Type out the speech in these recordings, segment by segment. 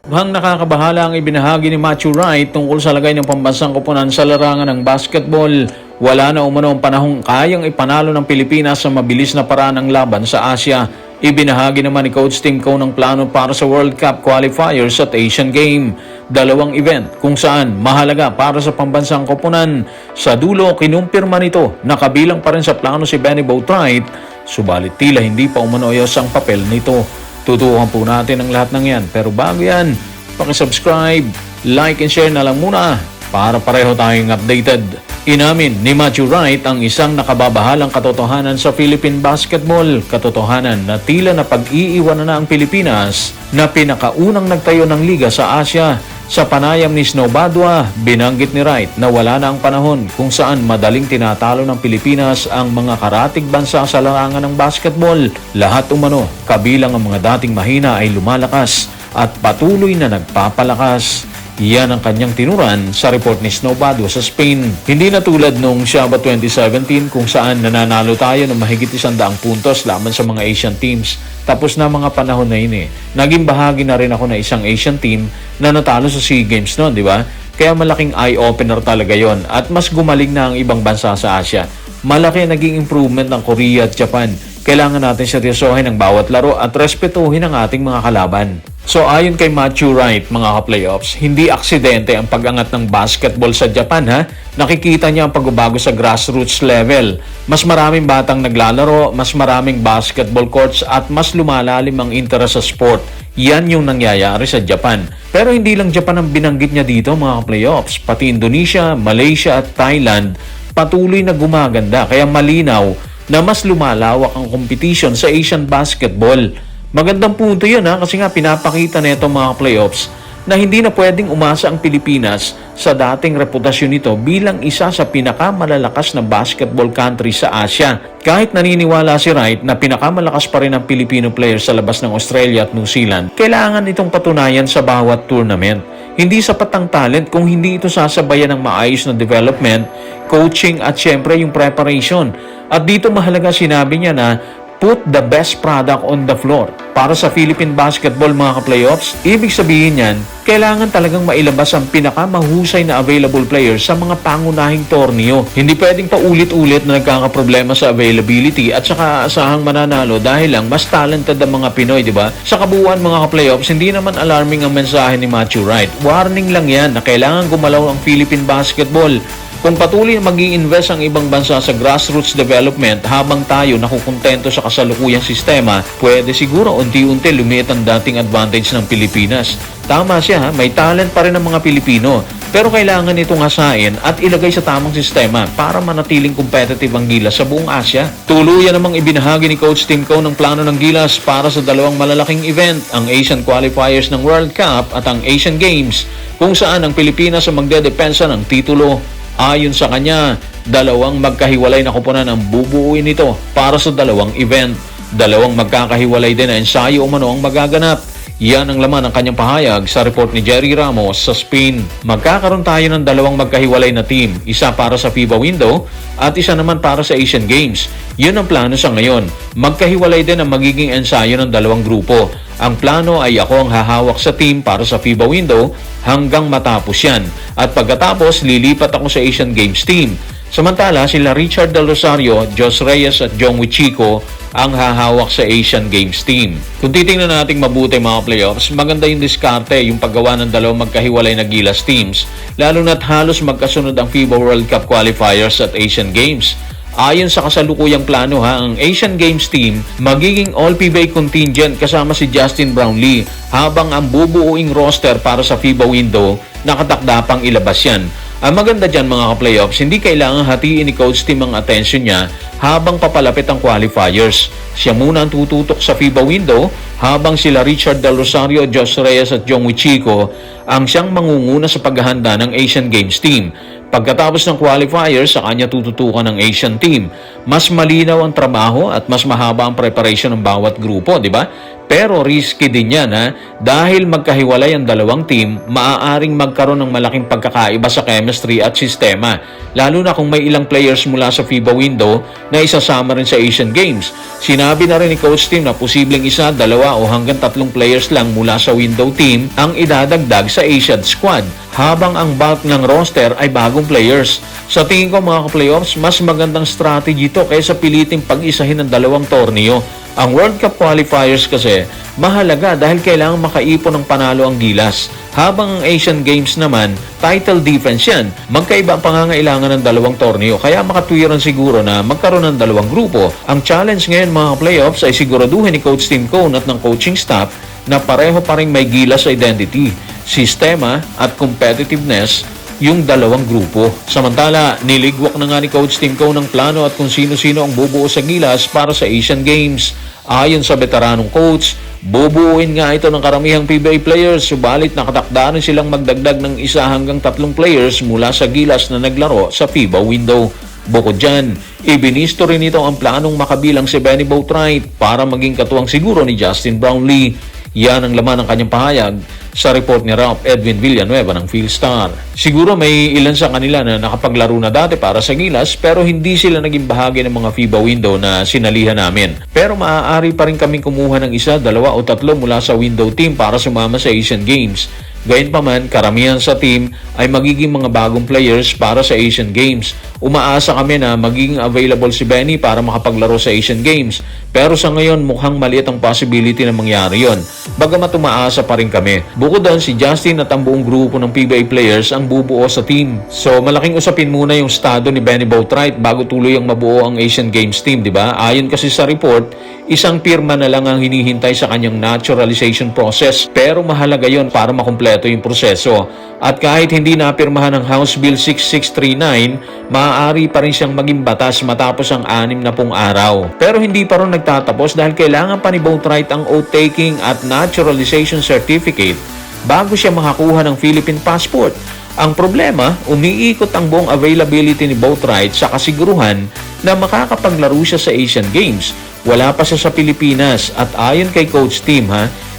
Mukhang nakakabahala ang ibinahagi ni Matthew Wright tungkol sa lagay ng pambansang koponan sa larangan ng basketball. Wala na umano ang panahong kayang ipanalo ng Pilipinas sa mabilis na paraan ng laban sa Asia. Ibinahagi naman ni Coach Tim Cone ang plano para sa World Cup qualifiers at Asian Game. Dalawang event kung saan mahalaga para sa pambansang koponan. Sa dulo, kinumpirma nito na kabilang pa rin sa plano si Benny Boatwright, subalit tila hindi pa umanoyos ang papel nito. Tutukan po natin ang lahat ng yan. Pero bago yan, pakisubscribe, like and share na lang muna para pareho tayong updated. Inamin ni Matthew Wright ang isang nakababahalang katotohanan sa Philippine basketball. Katotohanan na tila na pag-iiwanan na ang Pilipinas na pinakaunang nagtayo ng liga sa Asia. Sa panayam ni Snow Badwa, binanggit ni Wright na wala na ang panahon kung saan madaling tinatalo ng Pilipinas ang mga karatig bansa sa larangan ng basketball. Lahat umano, kabilang ang mga dating mahina ay lumalakas at patuloy na nagpapalakas. Yan ang kanyang tinuran sa report ni Snow Badwa sa Spain. Hindi na tulad noong Shaba 2017 kung saan nananalo tayo ng mahigit 100 puntos laban sa mga Asian teams. Tapos na mga panahon na yun eh. Naging bahagi na rin ako na isang Asian team na natalo sa SEA Games noon, di ba? Kaya malaking eye-opener talaga yon at mas gumaling na ang ibang bansa sa Asia. Malaki naging improvement ng Korea at Japan. Kailangan natin seryosohin ang bawat laro at respetuhin ang ating mga kalaban. So ayon kay Matthew Wright, mga ka-playoffs, hindi aksidente ang pag-angat ng basketball sa Japan ha. Nakikita niya ang pagbabago sa grassroots level. Mas maraming batang naglalaro, mas maraming basketball courts at mas lumalalim ang interest sa sport. Yan yung nangyayari sa Japan. Pero hindi lang Japan ang binanggit niya dito, mga ka-playoffs. Pati Indonesia, Malaysia at Thailand patuloy na gumaganda. Kaya malinaw na mas lumalawak ang competition sa Asian basketball. Magandang punto yun ha, kasi nga pinapakita nito mga playoffs na hindi na pwedeng umasa ang Pilipinas sa dating reputasyon nito bilang isa sa pinakamalalakas na basketball country sa Asia. Kahit naniniwala si Wright na pinakamalakas pa rin ang Filipino players sa labas ng Australia at New Zealand, kailangan itong patunayan sa bawat tournament. Hindi sapat ang talent kung hindi ito sasabayan ng maayos na development, coaching at syempre yung preparation. At dito mahalaga sinabi niya na put the best product on the floor. Para sa Philippine basketball mga ka-playoffs, ibig sabihin yan, kailangan talagang mailabas ang pinakamahusay na available players sa mga pangunahing torneo. Hindi pwedeng paulit-ulit na nagkakaproblema sa availability at saka asahang mananalo dahil lang mas talented ang mga Pinoy, di ba? Sa kabuuan mga ka-playoffs, hindi naman alarming ang mensahe ni Matthew Wright. Warning lang yan na kailangan gumalaw ang Philippine basketball. Kung patuloy na mag-i-invest ang ibang bansa sa grassroots development habang tayo nakukontento sa kasalukuyang sistema, pwede siguro unti-unti lumiit ang dating advantage ng Pilipinas. Tama siya ha, may talent pa rin ang mga Pilipino. Pero kailangan itong hasain at ilagay sa tamang sistema para manatiling competitive ang Gilas sa buong Asia. Tuluyan namang ibinahagi ni Coach Tim Cone ng plano ng Gilas para sa dalawang malalaking event, ang Asian qualifiers ng World Cup at ang Asian Games, kung saan ang Pilipinas ang magdedepensa ng titulo. Ayon sa kanya, dalawang magkahiwalay na koponan ang bubuuin nito para sa dalawang event. Dalawang magkakahiwalay din na ensayo umano ang magaganap. Yan ang laman ng kanyang pahayag sa report ni Jerry Ramos sa Spain. Magkakaroon tayo ng dalawang magkahiwalay na team, isa para sa FIBA window at isa naman para sa Asian Games. Yun ang plano sa ngayon. Magkahiwalay din ang magiging ensayo ng dalawang grupo. Ang plano ay ako ang hahawak sa team para sa FIBA window hanggang matapos yan. At pagkatapos, lilipat ako sa Asian Games team. Samantala, sila Richard Del Rosario, Jos Reyes at Jong Wichiko ang hahawak sa Asian Games team. Kung titingnan natin mabuti mga playoffs, maganda yung diskarte, yung paggawa ng dalawang magkahiwalay na Gilas teams, lalo na't halos magkasunod ang FIBA World Cup qualifiers at Asian Games. Ayon sa kasalukuyang plano ang Asian Games team magiging all-PBA contingent kasama si Justin Brownlee, habang ang bubuuing roster para sa FIBA window nakatakda pang ilabas yan. Ang maganda dyan mga ka-playoffs, hindi kailangan hatiin ni Coach Tim ang atensyon niya habang papalapit ang qualifiers. Siya muna ang tututok sa FIBA window habang sila Richard Del Rosario, Jos Reyes at Jong Wichiko ang siyang mangunguna sa paghahanda ng Asian Games team. Pagkatapos ng qualifiers, sa kanya tututukan ng Asian team. Mas malinaw ang trabaho at mas mahaba ang preparation ng bawat grupo, di ba? Pero risky din yan dahil magkahiwalay ang dalawang team, maaaring magkaroon ng malaking pagkakaiba sa chemistry at sistema, lalo na kung may ilang players mula sa FIBA window na isasama rin sa Asian Games. Sinabi na rin ni Coach Tim na posibleng isa, dalawa o hanggang 3 players lang mula sa window team ang idadagdag sa Asian squad, habang ang bulk ng roster ay bagong players. Sa tingin ko mga ka-playoffs, mas magandang strategy to kaysa piliting pag-isahin ng dalawang torneo. Ang World Cup qualifiers kasi mahalaga dahil kailangan makaipon ng panalo ang Gilas. Habang ang Asian Games naman, title defense yan. Magkaiba ang pangangailangan ng dalawang torneo, kaya makatwiran siguro na magkaroon ng dalawang grupo. Ang challenge ngayon mga playoffs ay siguraduhin ni Coach Tim Cone at ng coaching staff na pareho pa rin may Gilas identity, sistema at competitiveness yung dalawang grupo. Samantala, niligwak na nga ni Coach Tim Cone ng plano at kung sino-sino ang bubuo sa Gilas para sa Asian Games. Ayon sa veteranong coach, bubuuin nga ito ng karamihang PBA players, subalit nakatakda rin silang magdagdag ng 1 hanggang 3 players mula sa Gilas na naglaro sa FIBA window. Bukod dyan, ibinisto rin ito ang planong makabilang si Benny Boatwright para maging katuwang siguro ni Justin Brownlee. Yan ang laman ng kanyang pahayag sa report ni Ralph Edwin Villanueva ng Philstar. Siguro may ilan sa kanila na nakapaglaro na dati para sa Gilas pero hindi sila naging bahagi ng mga FIBA window na sinalihan namin. Pero maaari pa rin kaming kumuha ng 1, 2 o 3 mula sa window team para sumama sa Asian Games. Gayunpaman, karamihan sa team ay magiging mga bagong players para sa Asian Games. Umaasa kami na magiging available si Benny para makapaglaro sa Asian Games. Pero sa ngayon, mukhang maliit ang possibility na mangyari yon. Bagamat umaasa pa rin kami. Bukod doon, si Justin at ang buong grupo ng PBA players ang bubuo sa team. So, malaking usapin muna yung estado ni Benny Boatwright bago tuloy ang mabuo ang Asian Games team, di ba? Ayon kasi sa report, isang pirma na lang ang hinihintay sa kanyang naturalization process. Pero mahalaga yon para makumpleto yung proseso. At kahit hindi napirmahan ng House Bill 6639, maaari pa rin siyang maging batas matapos ang 60 araw. Pero hindi pa rin nagtatapos dahil kailangan pa ni Boatwright ang oath-taking at naturalization certificate bago siya makakuha ng Philippine passport. Ang problema, umiikot ang buong availability ni Boatwright sa kasiguruhan na makakapaglaro siya sa Asian Games. Wala pa siya sa Pilipinas at ayon kay Coach Tim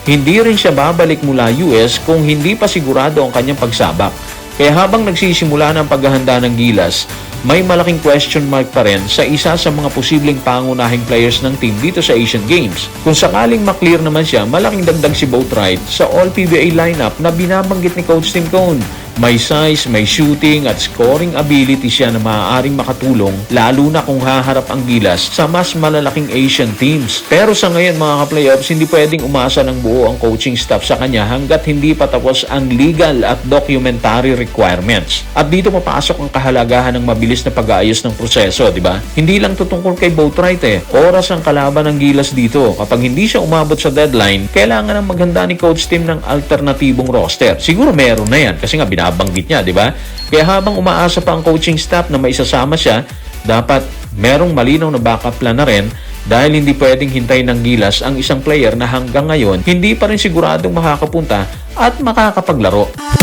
hindi rin siya babalik mula US kung hindi pa sigurado ang kanyang pagsabak. Kaya habang nagsisimula ng paghahanda ng Gilas, may malaking question mark pa rin sa isa sa mga posibleng pangunahing players ng team dito sa Asian Games. Kung sakaling maklear naman siya, malaking dagdag si Boatwright sa All-PBA lineup na binabanggit ni Coach Tim Cone. May size, may shooting at scoring ability siya na maaaring makatulong lalo na kung haharap ang Gilas sa mas malalaking Asian teams. Pero sa ngayon mga ka-playoffs, hindi pwedeng umasa ng buo ang coaching staff sa kanya hanggat hindi pa tapos ang legal at documentary requirements. At dito papasok ang kahalagahan ng mabilis na pag-aayos ng proseso, di ba? Hindi lang tutungkol kay Boatwright Oras ang kalaban ng Gilas dito. Kapag hindi siya umabot sa deadline, kailangan nang maghanda ni Coach Tim ng alternatibong roster. Siguro meron na yan kasi nga binabanggit niya, di ba? Kaya habang umaasa pa ang coaching staff na maisasama siya, dapat merong malinaw na backup plan na rin dahil hindi pwedeng hintayin ng Gilas ang isang player na hanggang ngayon hindi pa rin siguradong makakapunta at makakapaglaro.